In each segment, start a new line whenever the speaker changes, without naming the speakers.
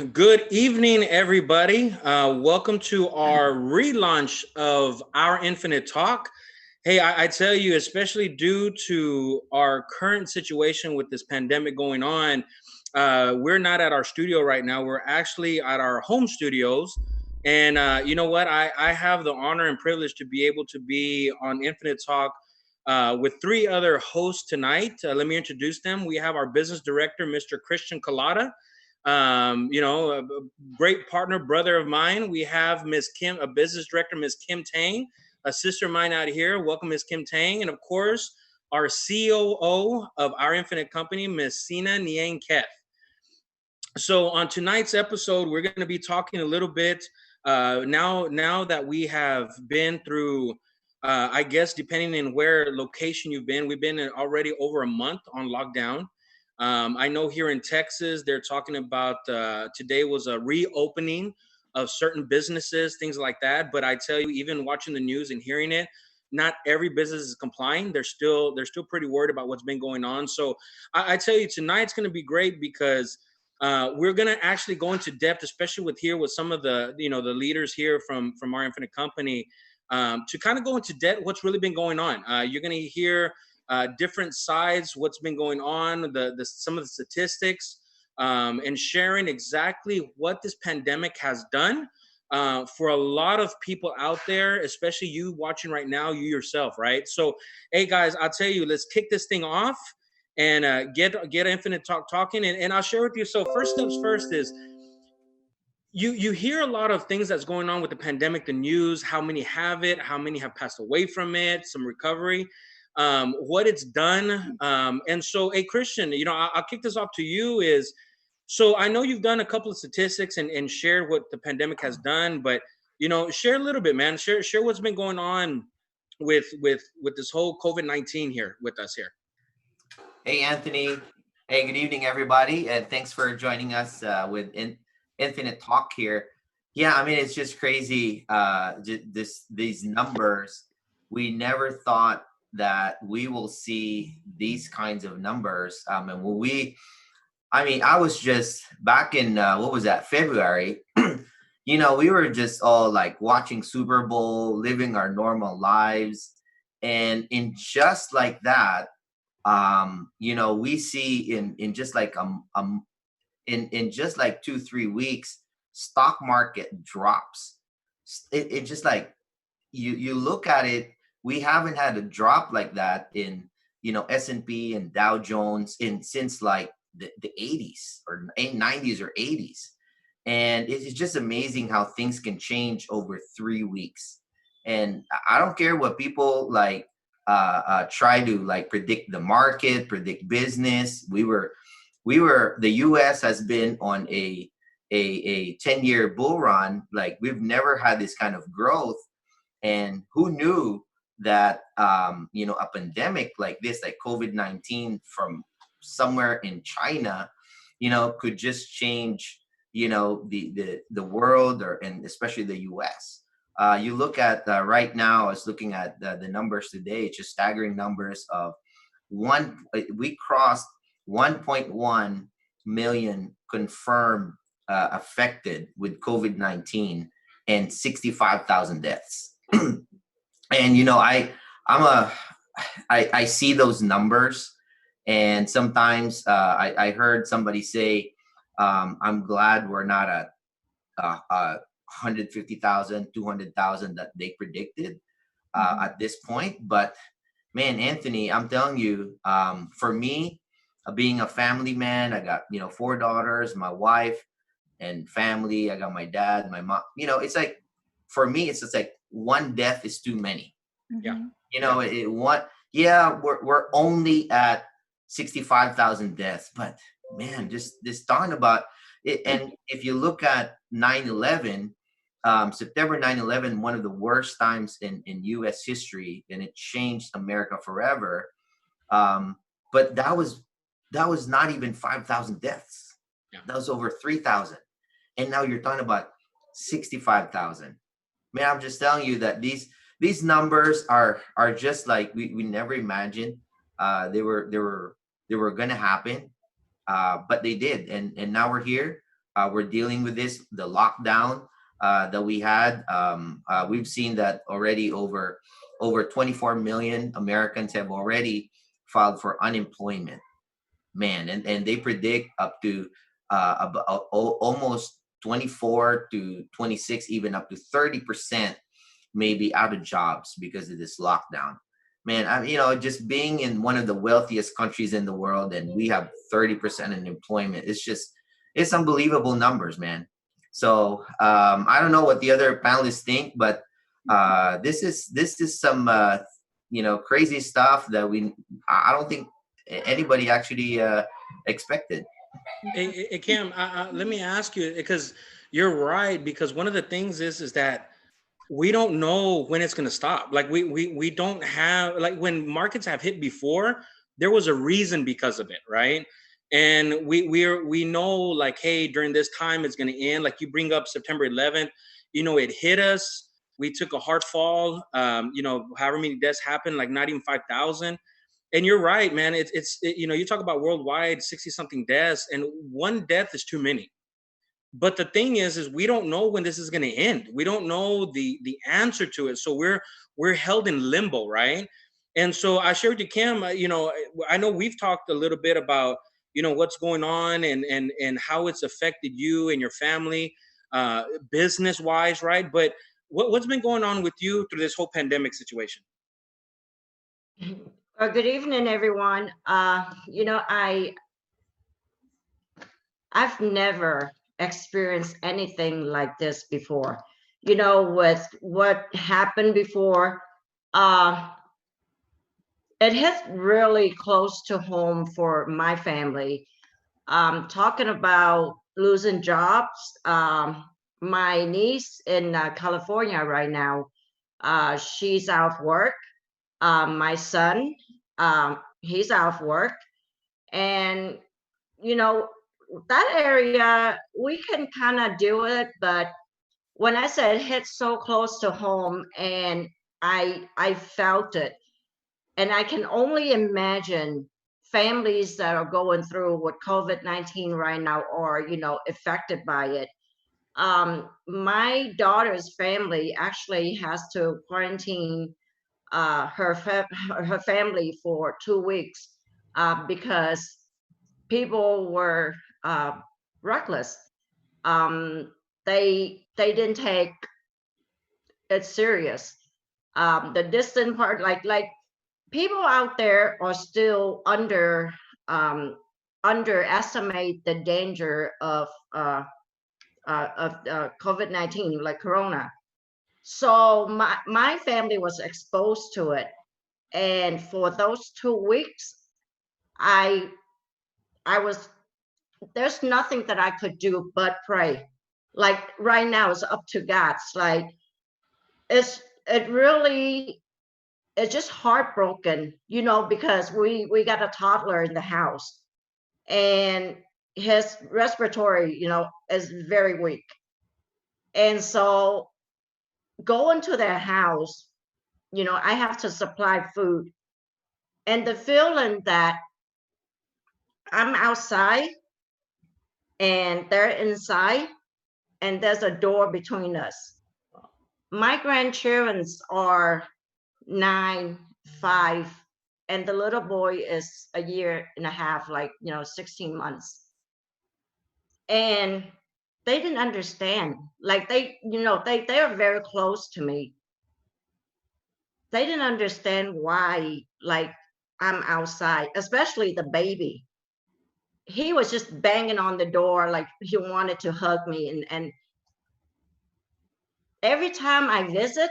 Good evening, everybody. Welcome to our relaunch of Our Infinite Talk. Hey, I tell you, especially due to our current situation with this pandemic going on, we're not at our studio right now. We're actually at our home studios. And you know what? I have the honor and privilege to be able to be on Infinite Talk with three other hosts tonight. Let me introduce them. We have our business director, Mr. Christian Collada. A great partner, brother of mine. We have Miss Kim, a business director, Miss Kim Tang, a sister of mine out here. Welcome, Miss Kim Tang. And of course, our COO of our infinite company, Miss Sina Neang-Keth. So on tonight's episode, we're going to be talking a little bit now that we have been through, I guess, depending on where location you've been, we've been already over a month on lockdown. I know here in Texas, they're talking about today was a reopening of certain businesses, things like that. But I tell you, even watching the news and hearing it, not every business is complying. They're still pretty worried about what's been going on. So I tell you, tonight's going to be great because we're going to actually go into depth, especially with some of the leaders here from our infinite company, to kind of go into depth what's really been going on. You're going to hear different sides, what's been going on, the some of the statistics, and sharing exactly what this pandemic has done for a lot of people out there, especially you watching right now, you yourself, right? So, hey guys, I'll tell you, let's kick this thing off and get Infinite Talk talking, and I'll share with you. So, first steps first is you hear a lot of things that's going on with the pandemic, the news, how many have it, how many have passed away from it, some recovery, what it's done. And so, a Christian, I'll kick this off to you is, so I know you've done a couple of statistics and shared what the pandemic has done, but share a little bit, man. Share what's been going on with this whole COVID-19 here with us here.
Hey, Anthony. Hey, good evening, everybody. And thanks for joining us with Infinite Talk here. Yeah, I mean, it's just crazy. These numbers, we never thought that we will see these kinds of numbers. And I was just back in, what was that, February? We were just all like watching Super Bowl, living our normal lives. And in just like that, we see in just like in just like 2-3 weeks, stock market drops. It just like you look at it, we haven't had a drop like that in S&P and Dow Jones in since like the 80s or 90s or 80s. And it's just amazing how things can change over 3 weeks. And I don't care what people like try to like predict the market, predict business. The U.S. has been on a 10-year bull run. Like we've never had this kind of growth. And who knew that a pandemic like this, like COVID-19 from somewhere in China, could just change the world and especially the U.S. You look at right now, I was looking at the numbers today. It's just staggering numbers of we crossed 1.1 million confirmed affected with COVID-19 and 65,000 deaths. And I see those numbers, and sometimes I heard somebody say, I'm glad we're not at 150,000, 200,000 that they predicted at this point. But man, Anthony, I'm telling you, for me, being a family man, I got 4 daughters, my wife, and family. I got my dad, my mom. It's like for me, it's just like one death is too many.
Yeah.
We're only at 65,000 deaths, but man, just talking about it. And if you look at 9/11, September 9/11, one of the worst times in U.S. history, and it changed America forever. But that was not even 5,000 deaths.
Yeah.
That was over 3,000. And now you're talking about 65,000. Man, I'm just telling you that these numbers are just like we never imagined they were going to happen, but they did, and now we're here. we're dealing with this, the lockdown that we had. We've seen that already over 24 million Americans have already filed for unemployment, man, and they predict up to about almost 24 to 26, even up to 30% maybe out of jobs because of this lockdown. Man, just being in one of the wealthiest countries in the world, and we have 30% unemployment. It's unbelievable numbers, man. So I don't know what the other panelists think, but this is some crazy stuff that I don't think anybody actually expected.
Hey, Cam, let me ask you, because you're right. Because one of the things is that we don't know when it's going to stop. Like we don't have, like, when markets have hit before, there was a reason because of it, right? And we know, like, hey, during this time it's going to end. Like, you bring up September 11th, it hit us. We took a hard fall. However many deaths happened, like not even 5,000. And you're right, man. You talk about worldwide 60 something deaths, and one death is too many. But the thing is we don't know when this is going to end. We don't know the answer to it. So we're held in limbo, right? And so I shared with you, Kim. I know we've talked a little bit about what's going on, and how it's affected you and your family, business wise, right? But what's been going on with you through this whole pandemic situation?
Good evening, everyone. I've never experienced anything like this before. With what happened before, it hit really close to home for my family. Talking about losing jobs. My niece in California right now, she's out of work. My son, he's out of work. And, that area, we can kind of do it. But when I said it hit so close to home, and I felt it, and I can only imagine families that are going through with COVID-19 right now, or, affected by it. My daughter's family actually has to quarantine her family for 2 weeks, because people were reckless. They didn't take it serious. The distant part, like people out there are still underestimate the danger of COVID-19, like Corona. So my family was exposed to it, and for those 2 weeks, I was there's nothing that I could do but pray. Like right now, it's up to God. It's like it's just heartbroken, because we got a toddler in the house, and his respiratory, is very weak, and so going to their house, I have to supply food, and the feeling that I'm outside and they're inside, and there's a door between us. My grandchildren are 9, 5, and the little boy is a year and a half, like 16 months. And they didn't understand. Like they are very close to me. They didn't understand why, like, I'm outside, especially the baby. He was just banging on the door like he wanted to hug me, and every time I visit,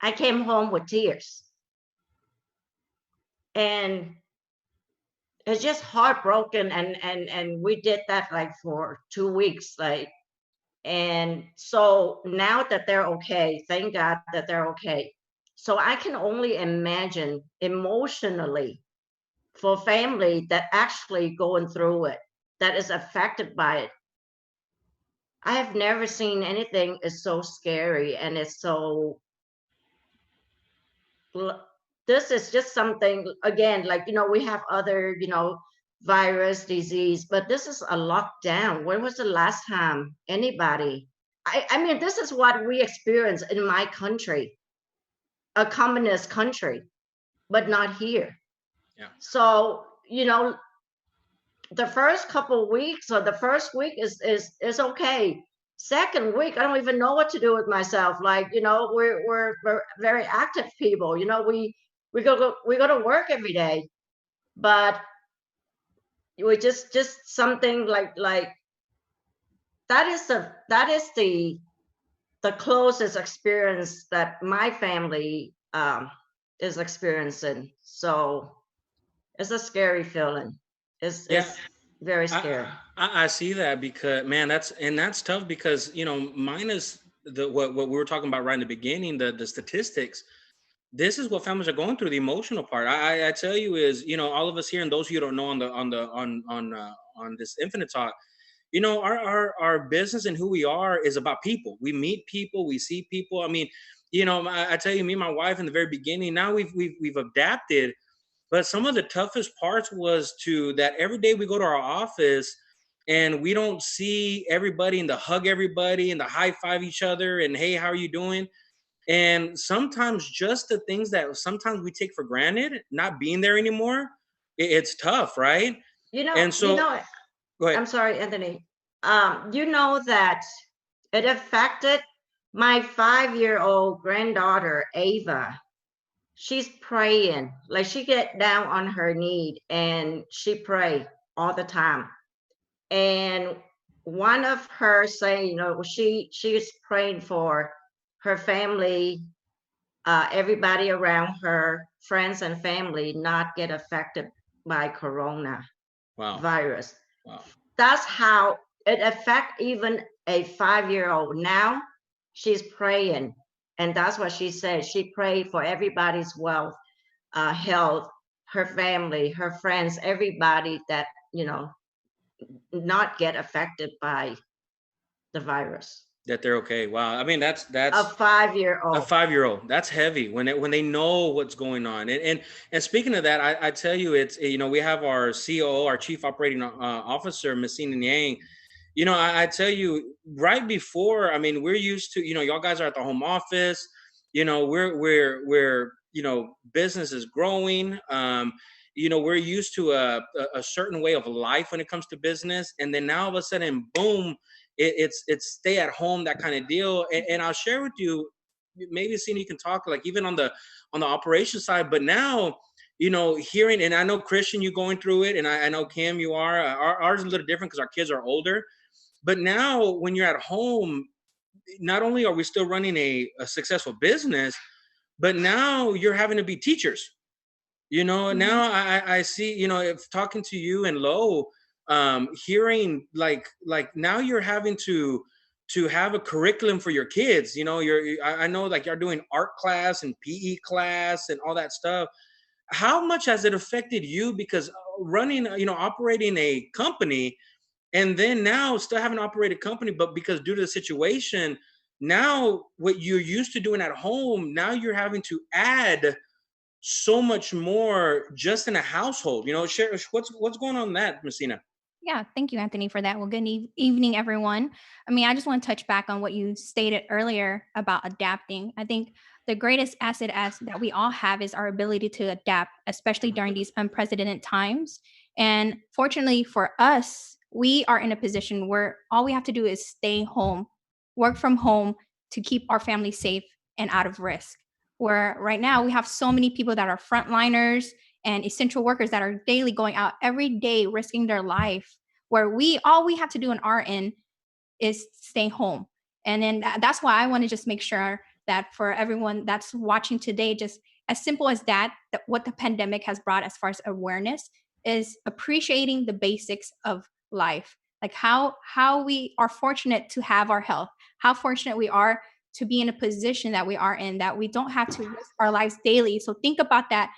I came home with tears. And it's just heartbroken, and we did that like for 2 weeks, like. And so now that they're okay, thank God that they're okay. So I can only imagine emotionally for family that actually going through it, that is affected by it. I have never seen anything is so scary, and it's so, this is just something, again, like, we have other, virus disease, but this is a lockdown. When was the last time anybody? I mean, this is what we experience in my country, a communist country, but not here.
Yeah.
So, the first couple weeks or the first week is okay. Second week, I don't even know what to do with myself. Like, we're very active people. We go to work every day, but we just something like that is the closest experience that my family is experiencing. So it's a scary feeling.
Yeah.
It's very scary.
I see that because, man, that's tough because mine is what we were talking about right in the beginning, the statistics. This is what families are going through, the emotional part. I tell you is, all of us here, and those of you who don't know on this Infinite Talk, our business and who we are is about people. We meet people, we see people. I mean, I tell you, me and my wife in the very beginning, now we've adapted, but some of the toughest parts was to that every day we go to our office and we don't see everybody and to hug everybody and to high five each other and, hey, how are you doing? And sometimes just the things that sometimes we take for granted, not being there anymore, it's tough, right?
You know,
And
you
so,
know,
go ahead.
I'm sorry, Anthony. You know that it affected my 5-year-old granddaughter, Ava. She's praying, like she get down on her knee and she pray all the time. And one of her saying, she's praying for her family, everybody around her, friends and family, not get affected by corona
Wow.
virus.
Wow.
That's how it affects even a 5-year-old. Now she's praying, and that's what she said. She prayed for everybody's wealth, health, her family, her friends, everybody that not get affected by the virus.
That they're okay. Wow. I mean, that's
A
a
5-year-old.
5-year-old. That's heavy when they know what's going on. And speaking of that, I tell you, it's we have our COO, our Chief Operating Officer, Miss Sina Neang. I tell you, right before, I mean, we're used to, y'all guys are at the home office. We're business is growing. We're used to a certain way of life when it comes to business, and then now all of a sudden, boom, it's stay at home, that kind of deal. And I'll share with you, maybe seeing you can talk like even on the operation side, but now hearing, and I know Christian, you going through it, and I know Kim, you are. Ours is a little different because our kids are older, but now when you're at home, not only are we still running a successful business, but now you're having to be teachers. Now I see, if talking to you and Lo, hearing like now you're having to have a curriculum for your kids. I know like you're doing art class and PE class and all that stuff. How much has it affected you? Because running, operating a company, and then now still having an operated company, but because due to the situation, now what you're used to doing at home, now you're having to add so much more just in a household. Share what's going on in that, Messina.
Yeah, thank you, Anthony, for that. Well, good evening, everyone. I mean, I just want to touch back on what you stated earlier about adapting. I think the greatest asset as that we all have is our ability to adapt, especially during these unprecedented times. And fortunately for us, we are in a position where all we have to do is stay home, work from home to keep our family safe and out of risk. Where right now we have so many people that are frontliners and essential workers that are daily going out every day risking their life, where we all we have to do on our end is stay home. And then that's why I want to just make sure that for everyone that's watching today, just as simple as that what the pandemic has brought as far as awareness is appreciating the basics of life, like how we are fortunate to have our health, how fortunate we are to be in a position that we are in, that we don't have to risk our lives daily. So think about that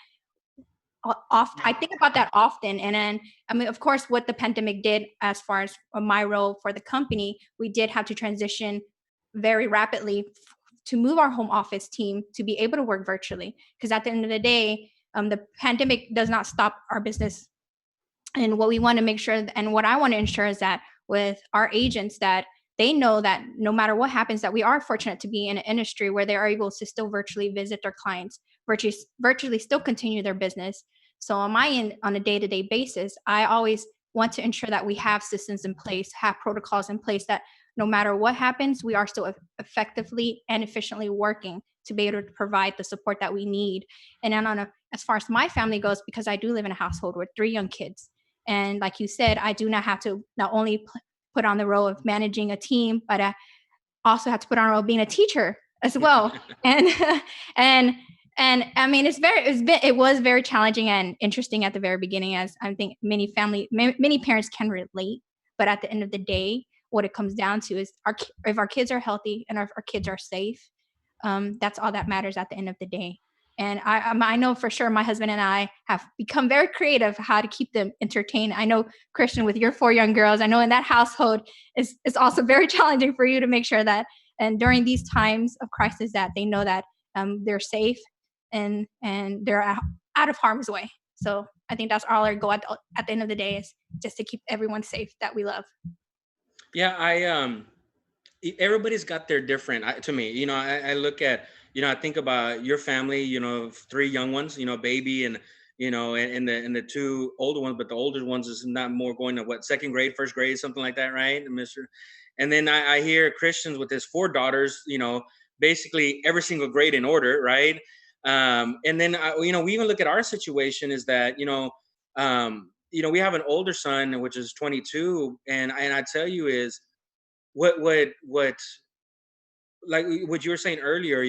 often. I think about that often. And then, I mean, of course, what the pandemic did as far as my role for the company, we did have to transition very rapidly to move our home office team to be able to work virtually. Because at the end of the day, the pandemic does not stop our business And what we want to make sure, and what I want to ensure, is that with our agents, that they know that no matter what happens, that we are fortunate to be in an industry where they are able to still virtually visit their clients, virtually still continue their business. So on my end, on a day-to-day basis, I always want to ensure that we have systems in place, have protocols in place, that no matter what happens, we are still effectively and efficiently working to be able to provide the support that we need. And then as far as my family goes, because I do live in a household with 3 young kids, and like you said, I do not have to not only put on the role of managing a team, but I also have to put on a role of being a teacher as well. and and I mean, it was very challenging and interesting at the very beginning, as I think many parents can relate. But at the end of the day, what it comes down to is if our kids are healthy and if our kids are safe, that's all that matters at the end of the day. And I know for sure my husband and I have become very creative how to keep them entertained. I know, Christian, with your 4 young girls, I know in that household it's also very challenging for you to make sure that, and during these times of crisis, that they know that they're safe and they're out of harm's way. So I think that's all our goal at the end of the day, is just to keep everyone safe that we love.
Yeah, everybody's got their different, to me, I look at, I think about your family, 3 young ones, baby, and and the 2 older ones, but the older ones is not more going to what, second grade, first grade, something like that, right, Mr.? And then I hear Christians with his 4 daughters, basically every single grade in order, right? And then we even look at our situation, is that we have an older son, which is 22, and I tell you is what like what you were saying earlier,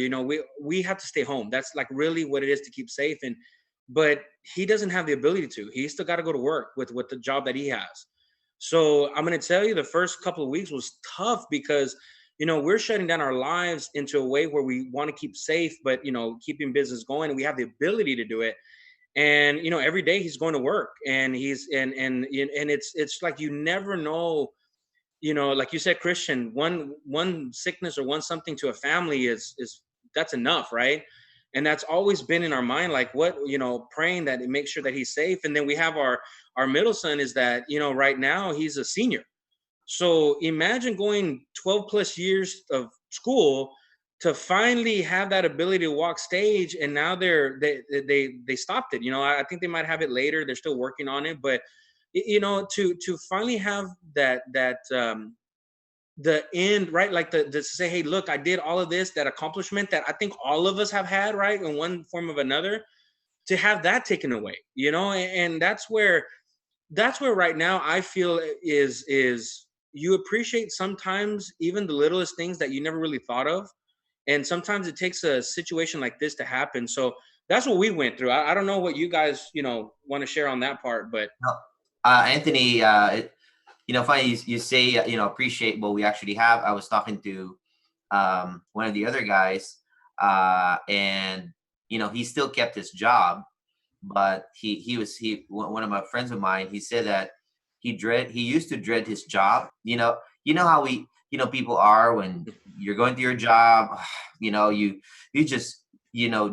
we have to stay home. That's like really what it is, to keep safe. But he doesn't have the ability to. He still got to go to work with the job that he has. So I'm going to tell you, the first couple of weeks was tough, because we're shutting down our lives into a way where we want to keep safe, but keeping business going, and we have the ability to do it. And every day he's going to work, and it's like, you never know, like you said, Christian, one sickness or one something to a family is that's enough, right? And that's always been in our mind, like, what, praying that it makes sure that he's safe. And then we have our middle son, is that right now he's a senior. So imagine going 12 plus years of school to finally have that ability to walk stage, and now they stopped it. I think they might have it later. They're still working on it, but to finally have that the end, right? Like to say, hey, look, I did all of this, that accomplishment that I think all of us have had, right, in one form of another, to have that taken away, and that's where right now I feel is you appreciate sometimes even the littlest things that you never really thought of. And sometimes it takes a situation like this to happen. So that's what we went through. I don't know what you guys, want to share on that part, but
No, Anthony, funny you say, appreciate what we actually have. I was talking to one of the other guys, and he still kept his job, but one of my friends of mine, he said that he used to dread his job. How people are when you're going to your job, you just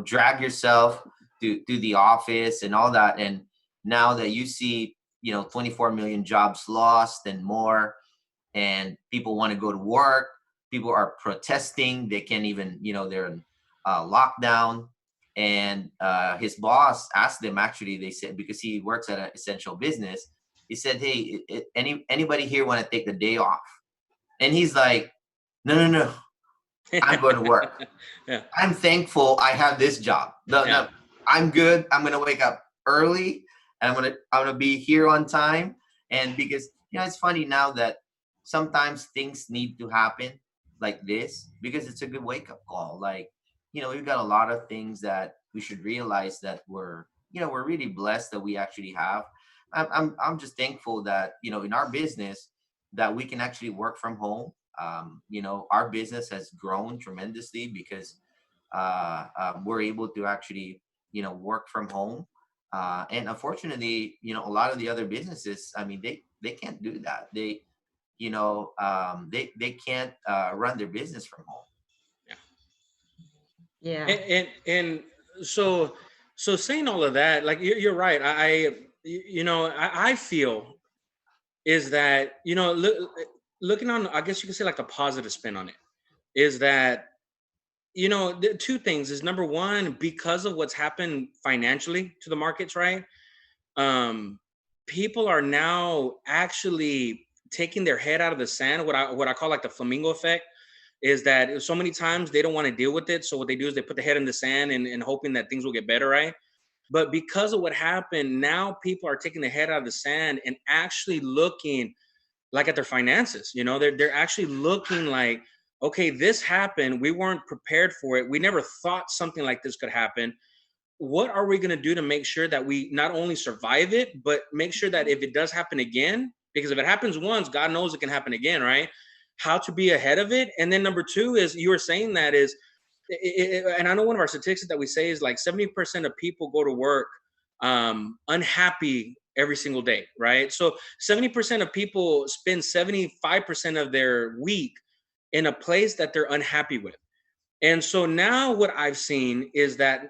drag yourself to the office and all that. And now that you see 24 million jobs lost and more, and people want to go to work, people are protesting, they can't even, they're in lockdown. And his boss asked them, actually, they said, because he works at an essential business, he said, hey, anybody here want to take the day off? And he's like, no, I'm going to work.
Yeah.
I'm thankful I have this job. No, I'm good. I'm going to wake up early, and I'm going to be here on time. And because, it's funny now that sometimes things need to happen like this, because it's a good wake up call. Like, we've got a lot of things that we should realize that we're really blessed that we actually have. I'm just thankful that, in our business, that we can actually work from home. Our business has grown tremendously because we're able to actually, work from home. And unfortunately, a lot of the other businesses, I mean, they can't do that. They can't run their business from home.
Yeah.
And so saying all of that, like you're right. I feel is that, looking on, I guess you could say like a positive spin on it, is that, the two things is, number one, because of what's happened financially to the markets, right? Um, People are now actually taking their head out of the sand. What I call like the flamingo effect is that so many times they don't want to deal with it. So what they do is they put the head in the sand and hoping that things will get better, right? But because of what happened, now people are taking the head out of the sand and actually looking like at their finances. They're actually looking like, okay, this happened. We weren't prepared for it. We never thought something like this could happen. What are we going to do to make sure that we not only survive it, but make sure that if it does happen again, because if it happens once, God knows it can happen again, right? How to be ahead of it. And then number two is, you were saying that is, and I know one of our statistics that we say is like 70% of people go to work unhappy every single day, right? So 70% of people spend 75% of their week in a place that they're unhappy with. And so now what I've seen is that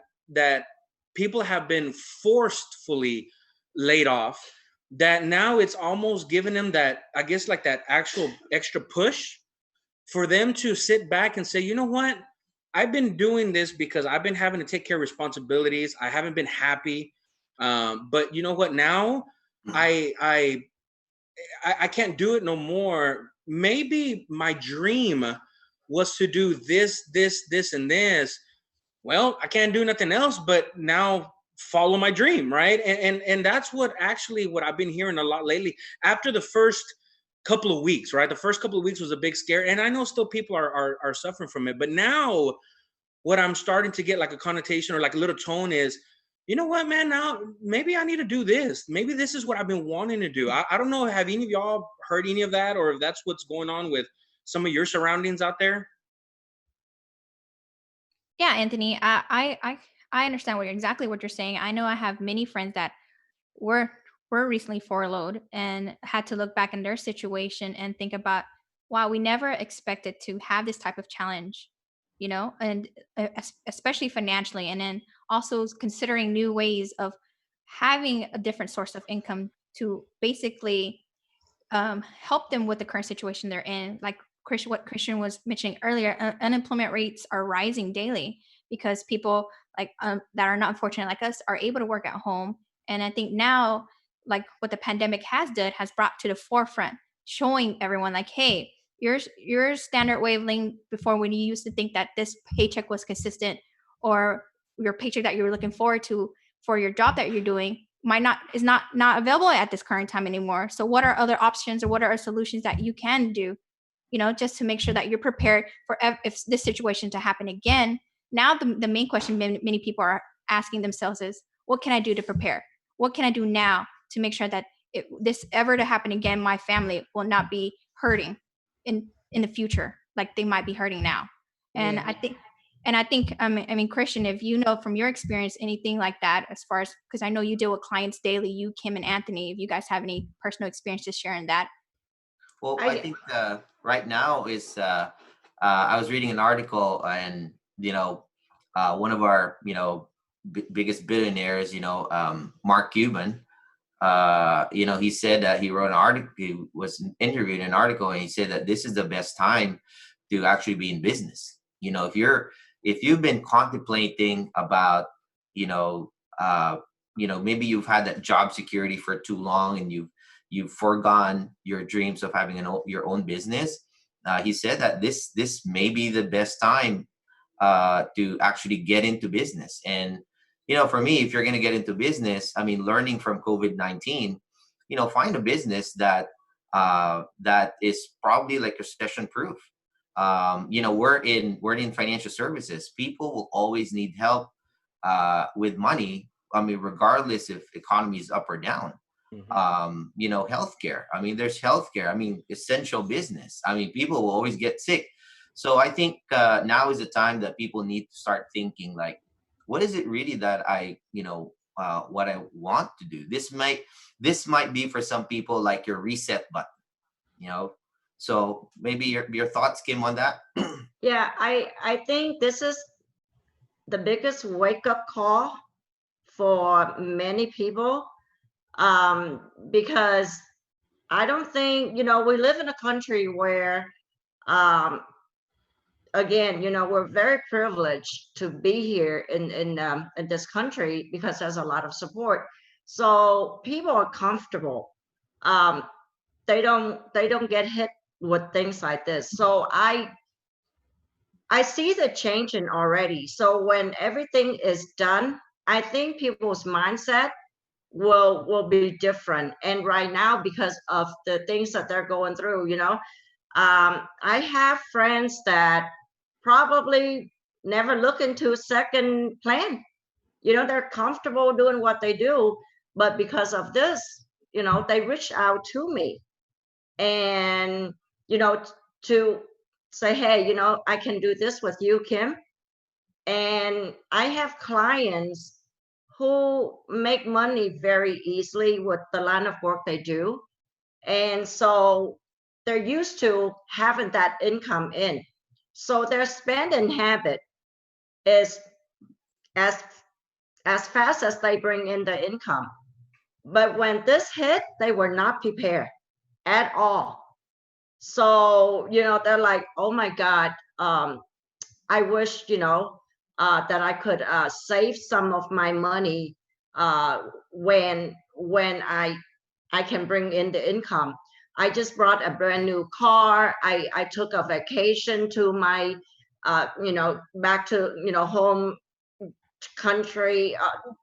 people have been forcefully laid off, that now it's almost given them that, I guess, like that actual extra push for them to sit back and say, you know what? I've been doing this because I've been having to take care of responsibilities. I haven't been happy. But you know what? Now I, I I can't do it no more. Maybe my dream was to do this, and this. Well, I can't do nothing else but now follow my dream, right? And that's what I've been hearing a lot lately. After the first couple of weeks, right? The first couple of weeks was a big scare, and I know still people are suffering from it. But now what I'm starting to get like a connotation or like a little tone is, you know what, man, now maybe I need to do this. Maybe this is what I've been wanting to do. I don't know. Have any of y'all heard any of that, or if that's what's going on with some of your surroundings out there?
Yeah, Anthony, I understand exactly what you're saying. I know I have many friends that were were recently furloughed and had to look back in their situation and think about, wow, we never expected to have this type of challenge, and especially financially, and then also considering new ways of having a different source of income to basically help them with the current situation they're in. Like what Christian was mentioning earlier, unemployment rates are rising daily because people like that are not fortunate like us are able to work at home. And I think now, like what the pandemic has done, has brought to the forefront, showing everyone like, hey, your standard way of living before, when you used to think that this paycheck was consistent, or your paycheck that you were looking forward to for your job that you're doing, might not is not available at this current time anymore. So what are other options, or what are solutions that you can do, just to make sure that you're prepared for if this situation to happen again. Now the main question many people are asking themselves is, what can I do to prepare? What can I do now to make sure that if this ever to happen again, my family will not be hurting in the future like they might be hurting now. And
Yeah.
I think, I mean, Christian, if you know from your experience anything like that, as far as, because I know you deal with clients daily, you, Kim, and Anthony, if you guys have any personal experience to share in that.
Well, I
I
think right now is I was reading an article, and one of our biggest billionaires, Mark Cuban, he said that he wrote an article. He was interviewed in an article, and he said that this is the best time to actually be in business. If you've been contemplating about, you know, uh, maybe you've had that job security for too long, and you've foregone your dreams of having your own business. He said that this may be the best time to actually get into business. And for me, if you're going to get into business, I mean, learning from COVID-19, find a business that is probably like recession proof. We're in financial services. People will always need help with money. I mean, regardless if economy is up or down. Healthcare. I mean, there's healthcare. I mean, essential business. I mean, people will always get sick. So I think now is the time that people need to start thinking like, what is it really that what I want to do? This might be for some people like your reset button. So maybe your thoughts came on that.
yeah, I think this is the biggest wake up call for many people. because I don't think, we live in a country where, again, we're very privileged to be here in this country because there's a lot of support. So people are comfortable. Um, they don't get hit with things like this. So I see the changing already. So when everything is done, I think people's mindset will be different. And right now, because of the things that they're going through, I have friends that probably never look into a second plan. They're comfortable doing what they do, but because of this, they reach out to me and, to say, hey, I can do this with you, Kim. And I have clients who make money very easily with the line of work they do. And so they're used to having that income in. So their spending habit is as as fast as they bring in the income. But when this hit, they were not prepared at all. So, they're like, oh my God, I wish, that I could save some of my money when I can bring in the income. I just brought a brand new car. I took a vacation to my, back to, home country,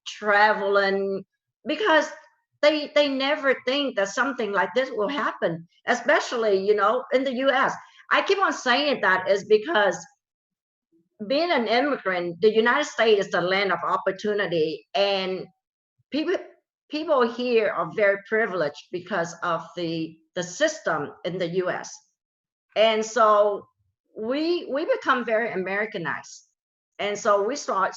traveling, because they never think that something like this will happen, especially, in the US. I keep on saying that is because being an immigrant, the United States is the land of opportunity, and people people here are very privileged because of the system in the US. And so we become very Americanized. And so we start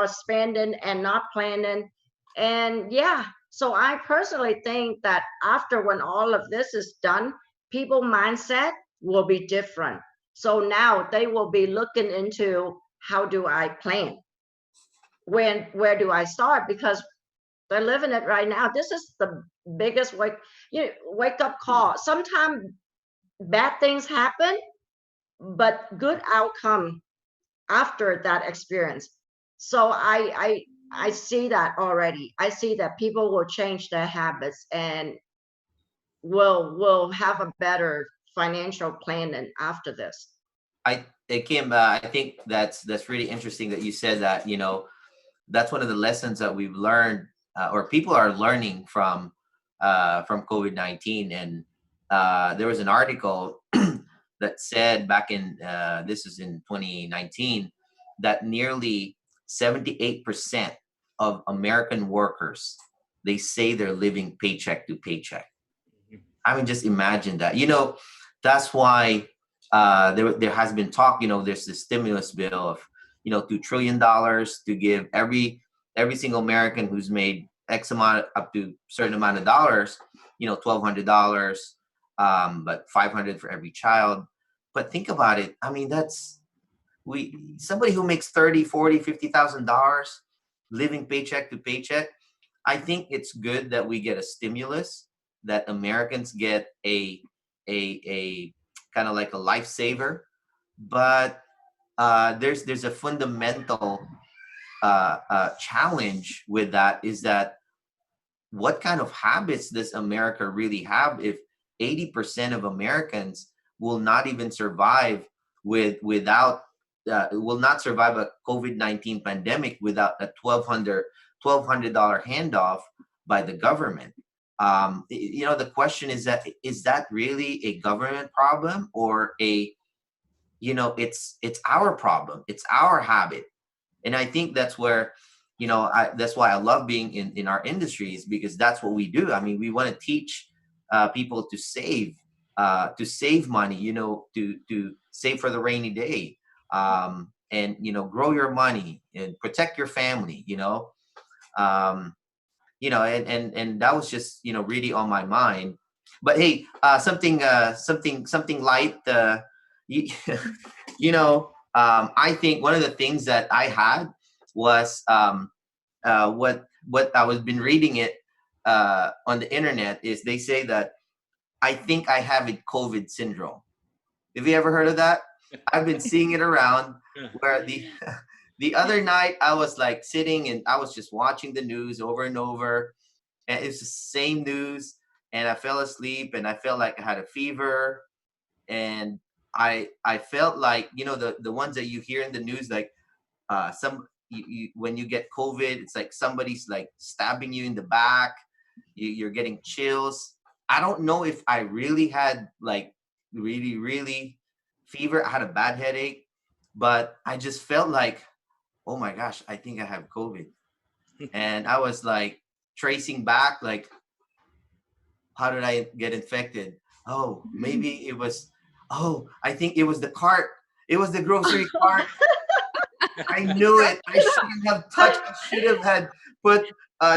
spending and not planning. And yeah, so I personally think that after when all of this is done, people mindset will be different. So now they will be looking into how do I plan? Where do I start? Because they're living it right now. This is the biggest wake up call. Sometimes bad things happen, but good outcome after that experience. So I see that already. I see that people will change their habits and will have a better financial planning after this.
Kim, I think that's really interesting that you said that. That's one of the lessons that we've learned, or people are learning from COVID-19. And there was an article that said back in this is in 2019 that nearly 78% of American workers, they say they're living paycheck to paycheck. I mean, just imagine that. That's why there has been talk. There's this stimulus bill of $2 trillion to give every single American who's made X amount up to a certain amount of dollars, $1,200, but $500 for every child. But think about it. I mean, that's somebody who makes $30,000, $40,000, $50,000 living paycheck to paycheck. I think it's good that we get a stimulus, that Americans get a kind of like a lifesaver. But there's a fundamental challenge with that, is that what kind of habits does America really have if 80% of Americans will not even survive without will not survive a COVID-19 pandemic without a $1,200 handoff by the government? The question is that really a government problem, or it's our problem, it's our habit? And I think that's where, that's why I love being in our industries, because that's what we do. I mean, we want to teach people to save money, to save for the rainy day, and grow your money and protect your family, and that was just really on my mind. But hey, something light. you, I think one of the things that I had was what I was been reading it on the internet is they say that I think I have it Colvin Syndrome. Have you ever heard of that? I've been seeing it around where the other night I was like sitting and I was just watching the news over and over, and it's the same news, and I fell asleep and I felt like I had a fever, and I felt like, you know, the ones that you hear in the news, like when you get COVID, it's like somebody's like stabbing you in the back, you're getting chills. I don't know if I really had like really fever. I had a bad headache, but I just felt like, oh my gosh, I think I have COVID. And I was like tracing back, like, how did I get infected? Oh, maybe it was, oh, I think it was the cart. It was the grocery cart. I knew it. I shouldn't have touched. I should have had put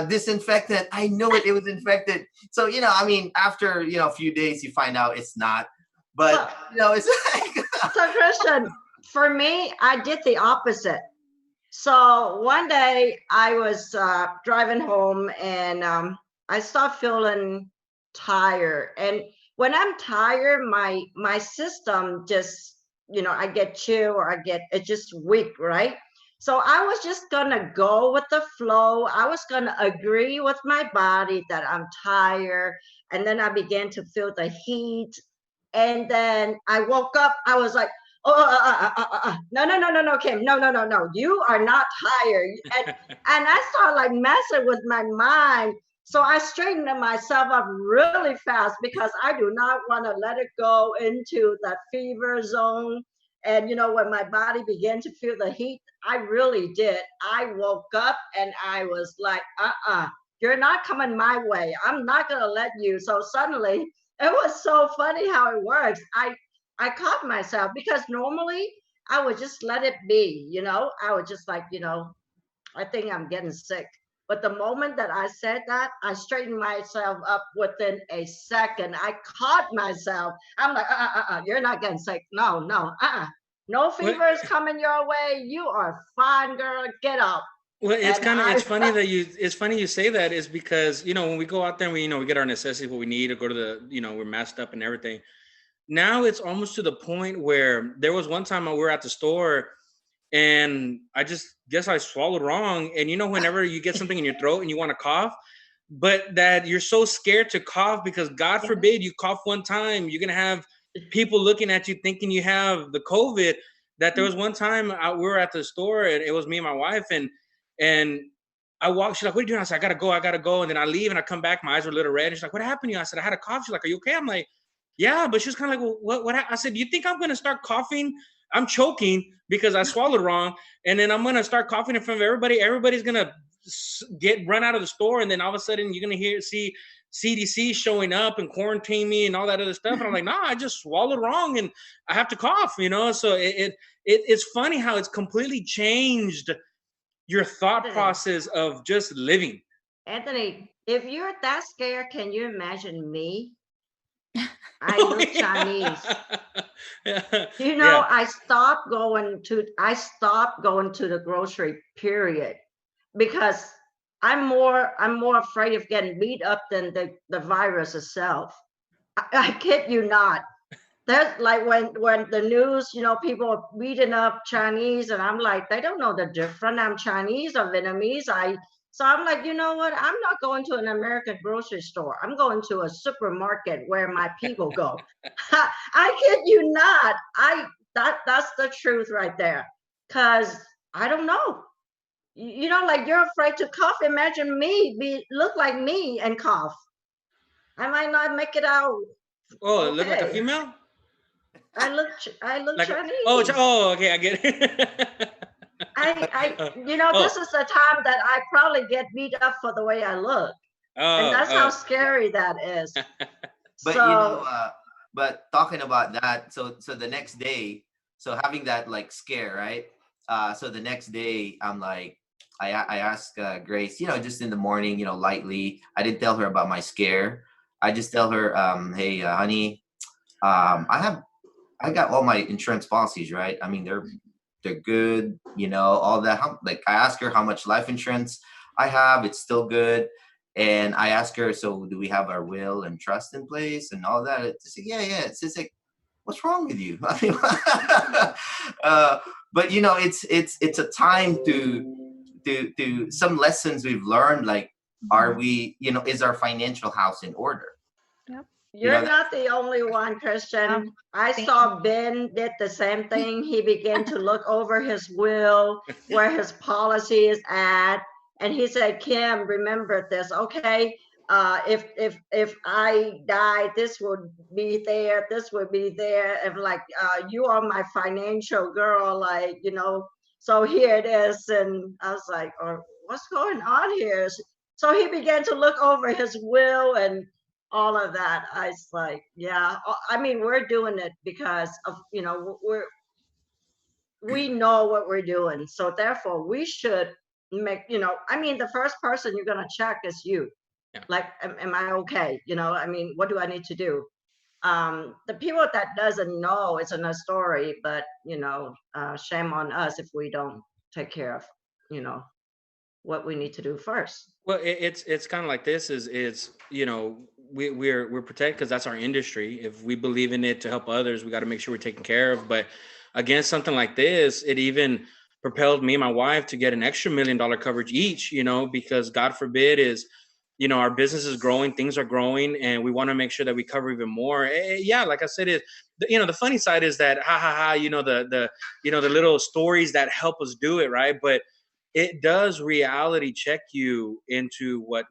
disinfectant. I knew it. It was infected. So, you know, I mean, after, you know, a few days, you find out it's not. But, you know, it's like.
So, Christian, for me, I did the opposite. So one day I was driving home and I started feeling tired. And when I'm tired, my system just, you know, I get chill or it's just weak, right? So I was just gonna go with the flow. I was gonna agree with my body that I'm tired. And then I began to feel the heat. And then I woke up, I was like, no, Kim, no, you are not tired. And I started like messing with my mind. So I straightened myself up really fast because I do not want to let it go into that fever zone. And, you know, when my body began to feel the heat, I really did. I woke up and I was like, you're not coming my way. I'm not going to let you. So suddenly, it was so funny how it works. I caught myself because normally I would just let it be, you know, I would just like, you know, I think I'm getting sick. But the moment that I said that, I straightened myself up within a second. I caught myself. I'm like, you're not getting sick. No, no fever is coming your way. You are fine, girl. Get up.
Well, it's funny you say that, is because, you know, when we go out there and we, you know, we get our necessities, what we need, or go to the, you know, we're masked up and everything. Now it's almost to the point where there was one time we were at the store and I just guess I swallowed wrong. And you know, whenever you get something in your throat and you want to cough, but that you're so scared to cough because God forbid you cough one time, you're gonna have people looking at you thinking you have the COVID. That there was one time we were at the store and it was me and my wife, and I walked. She's like, "What are you doing?" I said, "I gotta go." And then I leave and I come back. My eyes were a little red. And she's like, "What happened to you?" I said, "I had a cough." She's like, "Are you okay?" I'm like, "Yeah," but she's kind of like, "Well, what?" I said, "You think I'm gonna start coughing? I'm choking because I swallowed wrong, and then I'm gonna start coughing in front of everybody. Everybody's gonna run out of the store, and then all of a sudden you're gonna see CDC showing up and quarantine me and all that other stuff." And I'm like, "Nah, I just swallowed wrong and I have to cough," you know. So it's funny how it's completely changed your thought process of just living.
Anthony, if you're that scared, can you imagine me? I look Chinese. You know, I stopped going to the grocery, period, because I'm more afraid of getting beat up than the virus itself. I kid you not. That's like when the news, you know, people are beating up Chinese, and I'm like, they don't know the difference. I'm Chinese or Vietnamese. So I'm like, you know what? I'm not going to an American grocery store. I'm going to a supermarket where my people go. I kid you not. That's the truth right there. Cause I don't know. You know, like you're afraid to cough. Imagine me look like me and cough. I might not make it out.
Oh, okay. Look like a female?
I look like Chinese.
Okay, I get it.
You know, this is the time that I probably get beat up for the way I look. And that's how scary that is.
But you know, but talking about that, so the next day, so having that like scare, right? So the next day, I'm like, I asked Grace, you know, just in the morning, you know, lightly. I didn't tell her about my scare. I just tell her, hey, honey, I got all my insurance policies, right? I mean, they're good, you know, all that. Like I asked her how much life insurance I have. It's still good. And I asked her, so do we have our will and trust in place and all that? She said, yeah. It's just like, what's wrong with you? I mean, but you know, it's a time to some lessons we've learned. Like, are we, you know, is our financial house in order?
Yep.
You're not the only one, Christian. I saw Ben did the same thing. He began to look over his will, where his policy is at, and he said, "Kim, remember this, okay? If I die, this would be there. This would be there. And like, you are my financial girl, like, you know. So here it is." And I was like, "Oh, what's going on here?" So he began to look over his will and all of that. I was like, yeah, I mean, we're doing it because of, you know, we know what we're doing. So therefore we should make, you know, I mean, the first person you're going to check is you.
Yeah.
Like, am I okay? You know, I mean, what do I need to do? The people that doesn't know, it's another story, but you know, shame on us if we don't take care of, you know, what we need to do first.
Well, it's kind of like this is you know, we're protected because that's our industry. If we believe in it to help others, we got to make sure we're taken care of. But against something like this, it even propelled me and my wife to get an extra $1 million coverage each. You know, because God forbid is, you know, our business is growing, things are growing, and we want to make sure that we cover even more. Yeah, like I said, you know, the funny side is that ha ha ha, you know, the you know, the little stories that help us do it, right? But it does reality check you into what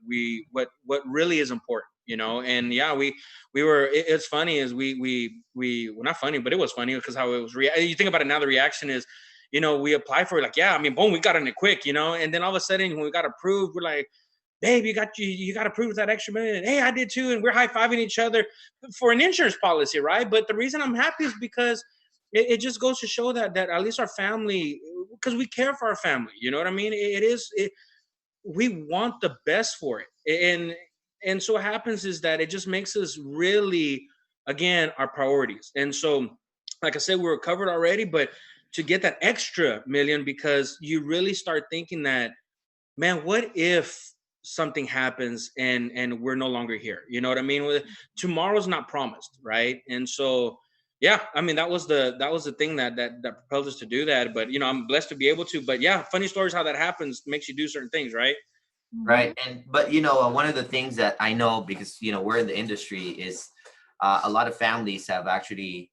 really is important, you know. And yeah, we were it's funny is we well, not funny, but it was funny because how it was you think about it now, the reaction is, you know, we apply for it like, yeah, I mean, boom, we got in it quick, you know. And then all of a sudden when we got approved, we're like, babe, you got approved with that extra $1 million. Hey, I did too. And we're high-fiving each other for an insurance policy, right? But the reason I'm happy is because it just goes to show that at least our family, because we care for our family, you know what I mean? We want the best for it. And so what happens is that it just makes us really, again, our priorities. And so, like I said, we were covered already, but to get that extra million, because you really start thinking that, man, what if something happens and we're no longer here? You know what I mean? Tomorrow's not promised, right? And so, yeah, I mean, that was the thing that propelled us to do that. But you know, I'm blessed to be able to. But yeah, funny stories how that happens makes you do certain things, right?
Right. And but you know, one of the things that I know, because you know we're in the industry, is a lot of families have actually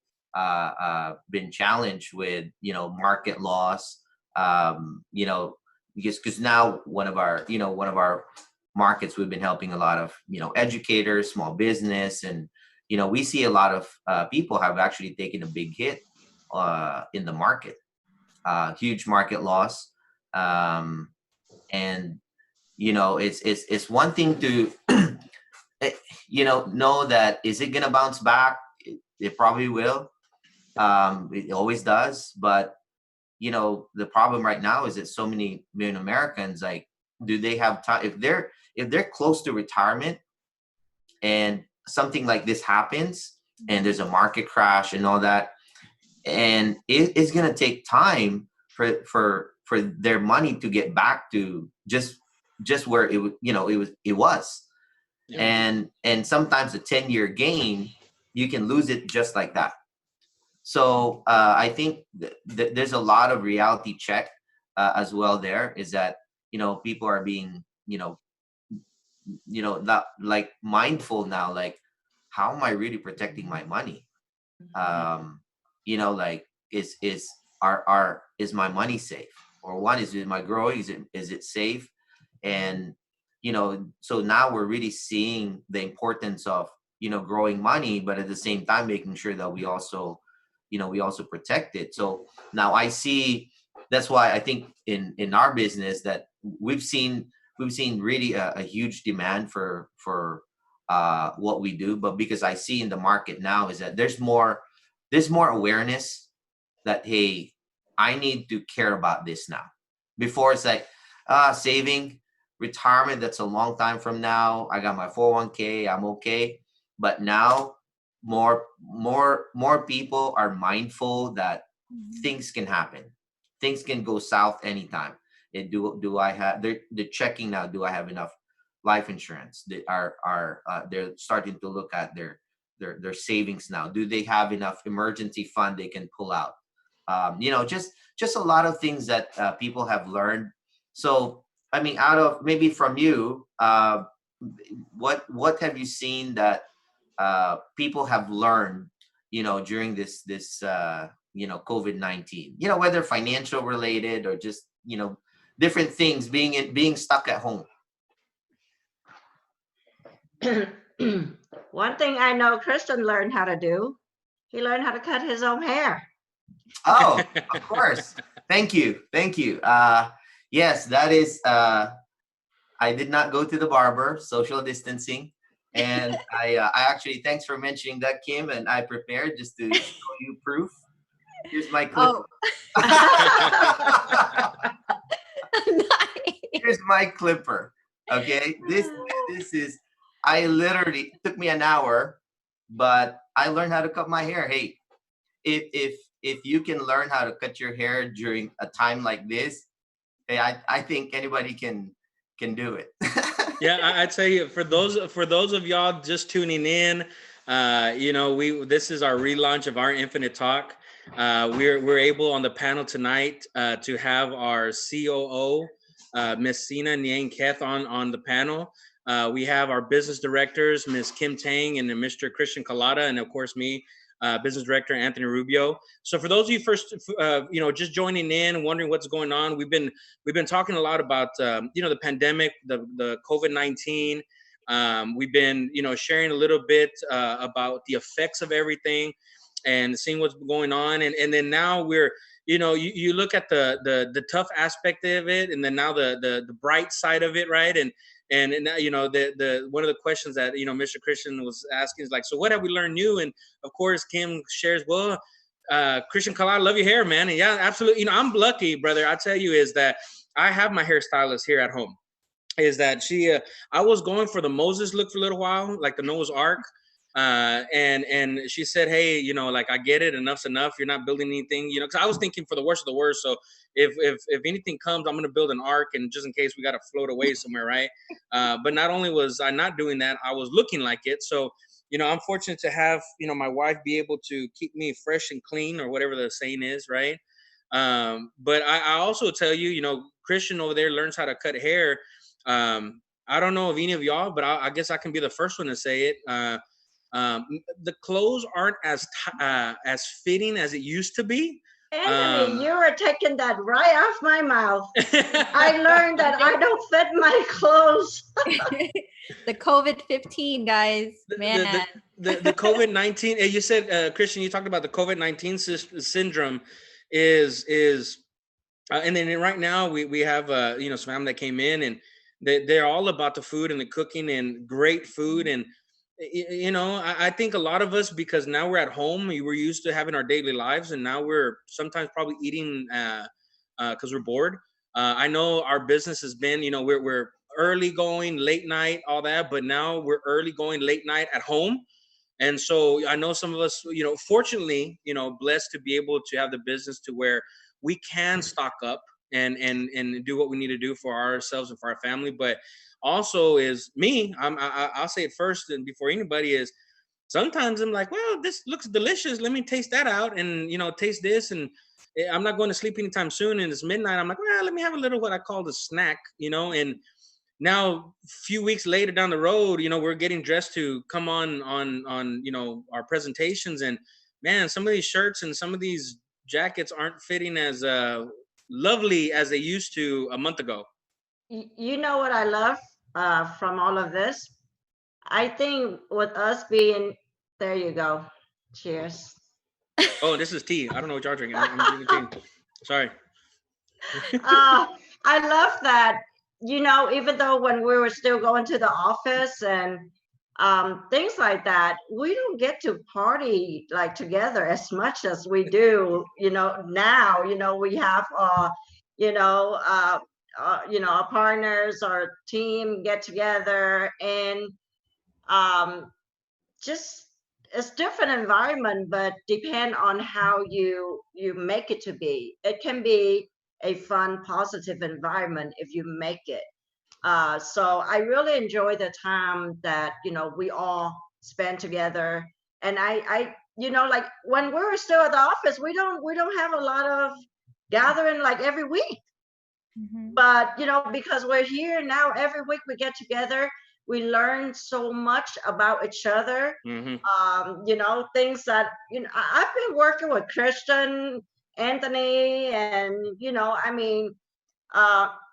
been challenged with, you know, market loss. You know, because now one of our markets, we've been helping a lot of, you know, educators, small business, and you know we see a lot of people have actually taken a big hit in the market, huge market loss. And you know, it's one thing to you know that, is it gonna bounce back? It probably will. It always does. But you know, the problem right now is that so many million Americans, like, do they have time? If they're close to retirement and something like this happens and there's a market crash and all that, and it's gonna take time for their money to get back to just where it was.
Yeah.
And sometimes a 10-year gain, you can lose it just like that. So I think there's a lot of reality check as well. There is that, you know, people are being, not like mindful now, like, how am I really protecting my money? um like, is my money safe? Or one, is it my growing, is it safe? And so now we're really seeing the importance of growing money, but at the same time making sure that we also protect it. So now I see, that's why I think in our business that we've seen really a huge demand for what we do. But because I see in the market now is that there's more awareness that, hey, I need to care about this now. Before, it's like, saving, retirement, that's a long time from now. I got my 401k, I'm okay. But now more people are mindful that things can happen. Things can go south anytime. Do I have, they're checking now, do I have enough life insurance. They're starting to look at their savings now. Do they have enough emergency fund they can pull out? Just a lot of things that people have learned. So I mean, out of maybe from you, what have you seen that people have learned, during this COVID-19, whether financial related or just, different things, being stuck at home?
One thing I know Christian learned how to do, he learned how to cut his own hair.
Oh, of course. Thank you. Yes, that is, I did not go to the barber, social distancing. And I actually, thanks for mentioning that, Kim, and I prepared just to show you proof. Here's my clipper.
Nice.
Here's my clipper. Okay, this is, I literally, it took me an hour, but I learned how to cut my hair. Hey, if you can learn how to cut your hair during a time like this, hey, I think anybody can do it.
Yeah, I tell you, for those of y'all just tuning in, this is our relaunch of our Infinite Talk. We're able on the panel tonight to have our COO, Miss Sina Neang-Keth on the panel. We have our business directors, Miss Kim Tang and Mr. Christian Collada, and of course me, business director Anthony Rubio. So for those of you first, just joining in, wondering what's going on, we've been talking a lot about the pandemic, the COVID-19. We've been sharing a little bit about the effects of everything and seeing what's going on, and then now we're you look at the tough aspect of it, and then now the bright side of it, right? And the one of the questions that Mr. Christian was asking is like, so what have we learned new? And of course Kim shares, well, Christian Collada, love your hair, man. And yeah, absolutely. I'm lucky, brother. I tell you, is that I have my hairstylist here at home. Is that she? I was going for the Moses look for a little while, like the Noah's Ark. And she said, hey, like, I get it, enough's enough. You're not building anything, because I was thinking for the worst of the worst. So if anything comes, I'm gonna build an ark, and just in case we gotta float away somewhere, right? But not only was I not doing that, I was looking like it. So I'm fortunate to have my wife be able to keep me fresh and clean, or whatever the saying is, right? But I also tell you, Christian over there learns how to cut hair. I don't know of any of y'all, but I guess I can be the first one to say it. The clothes aren't as fitting as it used to be.
Anthony, you are taking that right off my mouth. I learned that I don't fit my clothes.
The COVID-15, guys, man.
The COVID-19. You said, Christian, you talked about the COVID-19 syndrome is and then right now we have some family that came in, and they're all about the food and the cooking and great food. And I think a lot of us, because now we're at home, we were used to having our daily lives, and now we're sometimes probably eating because we're bored. I know our business has been, we're early going, late night, all that, but now we're early going, late night at home. And so I know some of us, fortunately, blessed to be able to have the business to where we can stock up and do what we need to do for ourselves and for our family. But also is me, I'll say it first and before anybody, is sometimes I'm like, well, this looks delicious, let me taste that out, and taste this, and I'm not going to sleep anytime soon, and it's midnight, I'm like, well, let me have a little what I call the snack, and now a few weeks later down the road, we're getting dressed to come on our presentations, and man, some of these shirts and some of these jackets aren't fitting as lovely as they used to a month ago.
You know what I love from all of this? I think with us being, there you go. Cheers.
Oh, this is tea. I don't know what y'all drinking. I'm drinking tea. Sorry.
I love that, even though when we were still going to the office and things like that, we don't get to party like together as much as we do, now, we have, our partners, our team get together, and just it's different environment, but depend on how you make it to be. It can be a fun, positive environment if you make it. So I really enjoy the time that, we all spend together. And I, like when we're still at the office, we don't have a lot of gathering like every week. But, because we're here now, every week we get together, we learn so much about each other. Things that, I've been working with Christian, Anthony, and,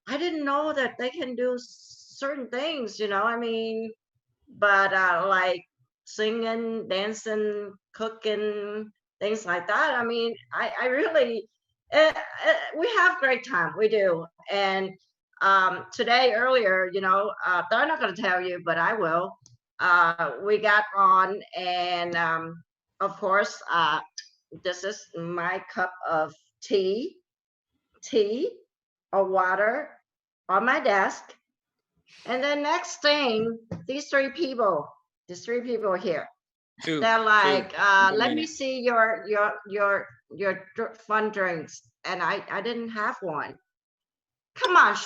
I didn't know that they can do certain things, but like singing, dancing, cooking, things like that. I really, we have great time. We do. And today, earlier, they're not going to tell you, but I will. We got on, and of course, this is my cup of tea or water on my desk. And then next thing, these three people here. They're like, let me see your fun drinks. And I didn't have one. Come on,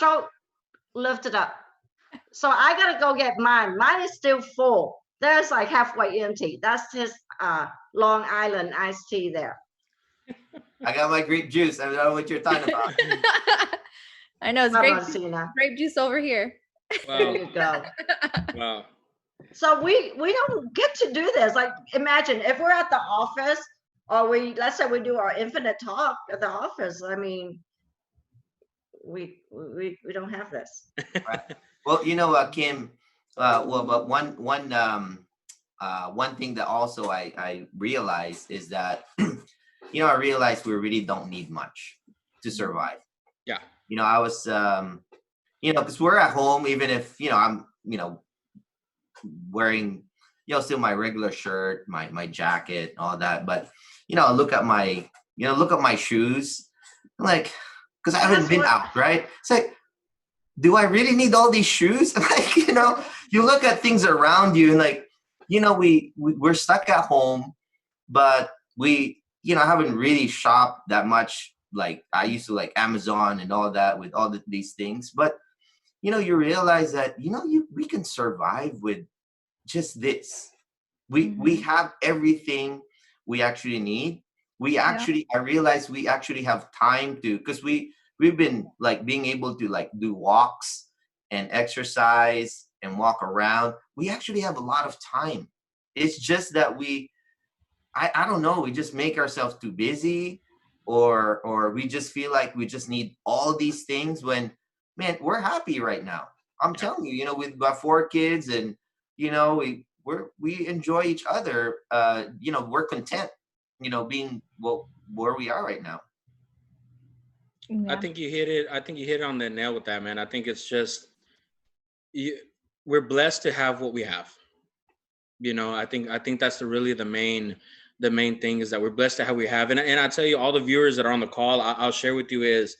lift it up. So I gotta go get mine. Mine is still full. There's like halfway empty. That's his Long Island iced tea there.
I got my grape juice. I don't know what you're talking about.
I know, it's grape juice over here.
Wow.
There you go.
Wow.
So we don't get to do this. Like, imagine if we're at the office, or let's say we do our infinite talk at the office. We don't have this.
Right. Well, Kim. But one thing that also I realized is that I realized we really don't need much to survive.
Yeah.
I was because we're at home, even if I'm wearing still my regular shirt, my jacket, all that, but look at my shoes, like, because I haven't been out, right? It's like, do I really need all these shoes? Like, you look at things around you and like, we're stuck at home, but we haven't really shopped that much. Like I used to, like Amazon and all that, with all these things, but you realize that we can survive with just this. We have everything we actually need. I realize we actually have time to, because we've been like being able to like do walks and exercise and walk around. We actually have a lot of time. It's just that I don't know, we just make ourselves too busy, or we just feel like we just need all these things when, man, we're happy right now. I'm telling you, we've got 4 kids, and we enjoy each other. We're content, being where we are right now.
Yeah. I think you hit it on the nail with that, man. I think it's just we're blessed to have what we have. I think that's really the main thing, is that we're blessed to have what we have. And I tell you, all the viewers that are on the call, I'll share with you is,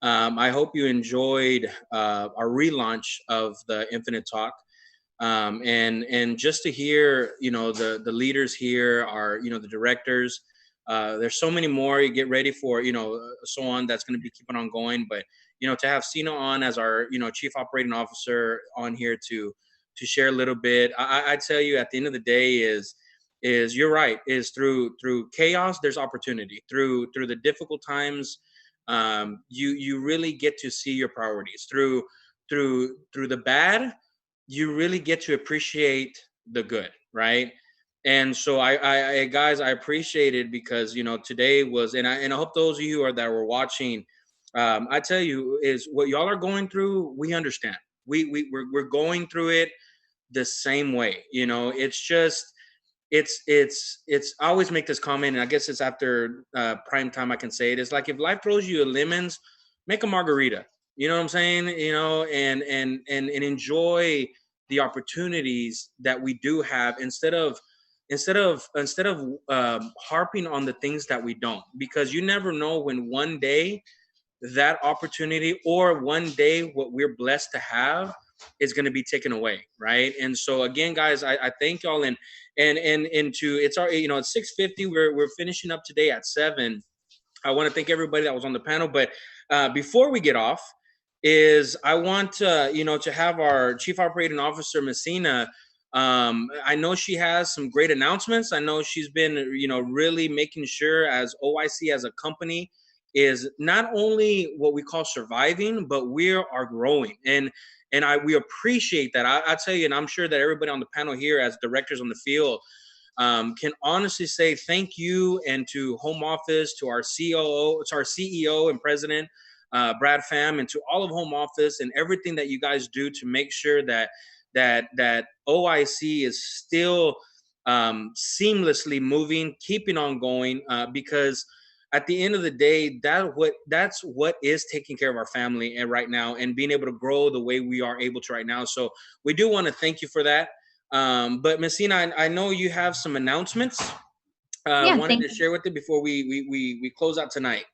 I hope you enjoyed our relaunch of the Infinite Talk, and just to hear, the leaders here are, the directors. There's so many more. You get ready for, so on. That's going to be keeping on going. But to have Sina on as our, Chief Operating Officer on here to share a little bit. I tell you, at the end of the day, is you're right. Is through chaos, there's opportunity. Through the difficult times, you really get to see your priorities. Through the bad, you really get to appreciate the good, right? And so I guys, I appreciate it, because today was, and I hope those of you that were watching, I tell you, is what y'all are going through, we understand. We're going through it the same way. It's just, it's I always make this comment, and I guess it's after prime time I can say it. It's like, if life throws you lemons, make a margarita. You know what I'm saying? And enjoy the opportunities that we do have, instead of harping on the things that we don't, because you never know when one day that opportunity, or one day what we're blessed to have, is going to be taken away, right? And so again, guys, I thank y'all, and it's our, it's 6:50. We're finishing up today at 7. I want to thank everybody that was on the panel, but before we get off, is I want to, to have our Chief Operating Officer, Ms. Sina. I know she has some great announcements. I know she's been, really making sure as OIC as a company is not only what we call surviving, but we are growing. And we appreciate that. I tell you, and I'm sure that everybody on the panel here as directors on the field can honestly say thank you, and to home office, to our COO, to our CEO and president, Brad Pham, and to all of home office and everything that you guys do to make sure that OIC is still seamlessly moving, keeping on going, because at the end of the day, that's what is taking care of our family and right now, and being able to grow the way we are able to right now. So we do want to thank you for that. But Ms. Sina, I know you have some announcements. Wanted to share with you before we close out tonight.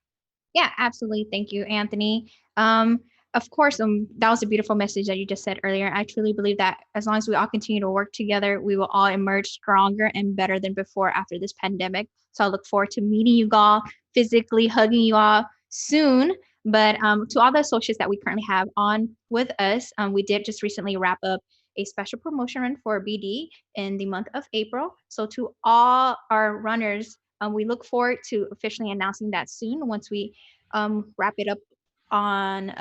Yeah, absolutely. Thank you, Anthony. Of course, that was a beautiful message that you just said earlier. I truly believe that as long as we all continue to work together, we will all emerge stronger and better than before after this pandemic. So I look forward to meeting you all, physically hugging you all soon. But to all the associates that we currently have on with us, we did just recently wrap up a special promotion run for BD in the month of April. So to all our runners, we look forward to officially announcing that soon once we wrap it up on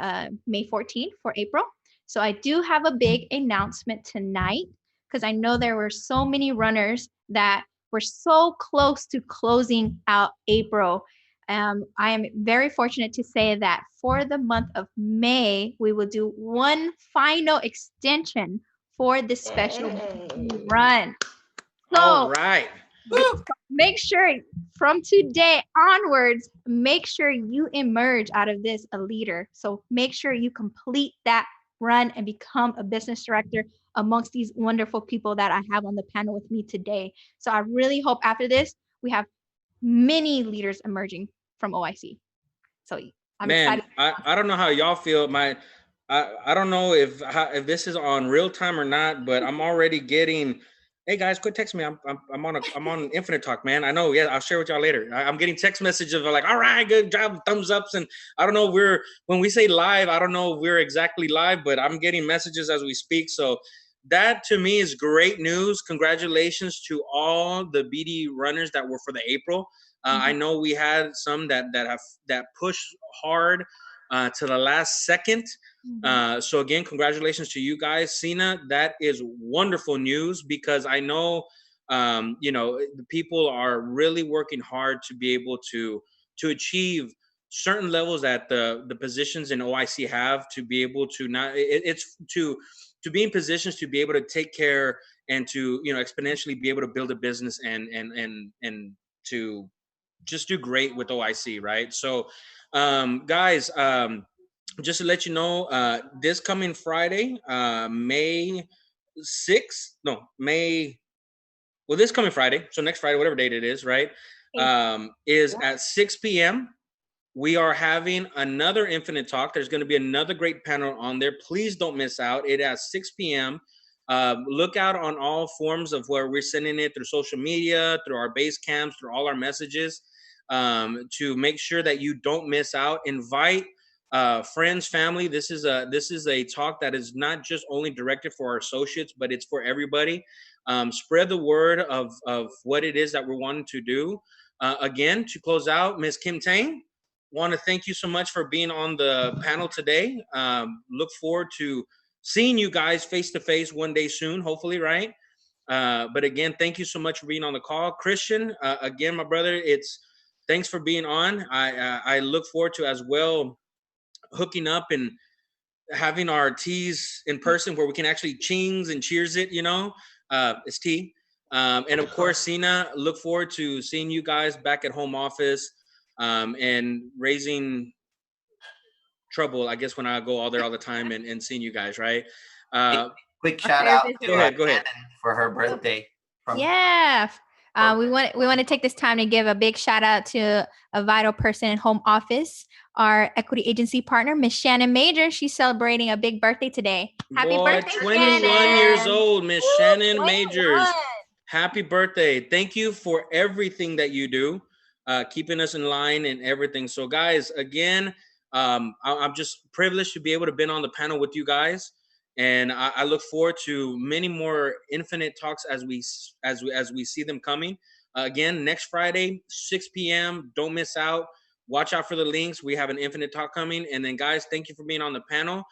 May 14th for April. So I do have a big announcement tonight because I know there were so many runners that were so close to closing out April. I am very fortunate to say that for the month of May, we will do one final extension for this special run. So,
all right.
Make sure from today onwards, make sure you emerge out of this a leader. So make sure you complete that run and become a business director amongst these wonderful people that I have on the panel with me today. So I really hope after this, we have many leaders emerging from OIC. So I'm excited.
I don't know how y'all feel. I don't know if this is on real time or not, but I'm already getting, hey guys, quit texting me. I'm on Infinite Talk, man. I know. Yeah, I'll share with y'all later. I'm getting text messages of like, all right, good job, thumbs ups, and I don't know if when we say live, I don't know if we're exactly live, but I'm getting messages as we speak. So that to me is great news. Congratulations to all the BD runners that were for the April. I know we had some that pushed hard to the last second. So again, congratulations to you guys. Sina, that is wonderful news because I know, the people are really working hard to be able to achieve certain levels that the positions in OIC have to be able to it's to be in positions to be able to take care and to, exponentially be able to build a business and to just do great with OIC, right? So, guys, just to let you know, this coming Friday, May 6th, this coming Friday, so next Friday, whatever date it is, right, is at 6 p.m. We are having another Infinite Talk. There's going to be another great panel on there. Please don't miss out. It at 6 p.m. Look out on all forms of where we're sending it through social media, through our base camps, through all our messages, to make sure that you don't miss out. Invite friends, family. This is a talk that is not just only directed for our associates, but it's for everybody. Spread the word of what it is that we're wanting to do. Again, to close out, Ms. Kim Tang, want to thank you so much for being on the panel today. Look forward to seeing you guys face to face one day soon, hopefully, right? But again, thank you so much for being on the call. Christian, again, my brother, thanks for being on. I look forward to as well hooking up and having our teas in person where we can actually chings and cheers it, it's tea. And of course, Sina, look forward to seeing you guys back at home office and raising trouble, I guess, when I go all there all the time and seeing you guys, right?
Quick shout out to
go ahead.
for her birthday.
We want to take this time to give a big shout out to a vital person in home office, our equity agency partner, Miss Shannon Major. She's celebrating a big birthday today. Happy birthday,
21
Shannon.
years old, Miss Shannon Majors. Happy birthday. Thank you for everything that you do, keeping us in line and everything. So guys, again, I'm just privileged to be able to be on the panel with you guys. And I look forward to many more Infinite Talks as we see them coming. Again, next Friday, 6 p.m. Don't miss out. Watch out for the links. We have an Infinite Talk coming. And then, guys, thank you for being on the panel.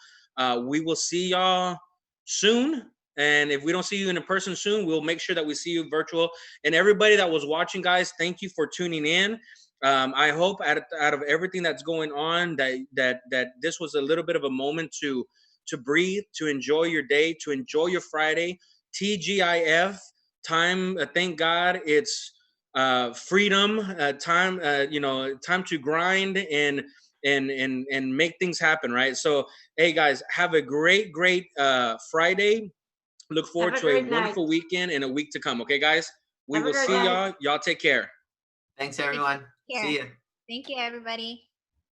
We will see y'all soon. And if we don't see you in person soon, we'll make sure that we see you virtual. And everybody that was watching, guys, thank you for tuning in. I hope out of everything that's going on that this was a little bit of a moment to breathe, to enjoy your day, to enjoy your Friday. TGIF, time. Thank God it's freedom. Time. Time to grind and make things happen. Right. So, hey guys, have a great Friday. Look forward to a wonderful weekend and a week to come. Okay, guys. We will see y'all. Y'all take care.
Thanks, everyone. See you.
Thank you, everybody.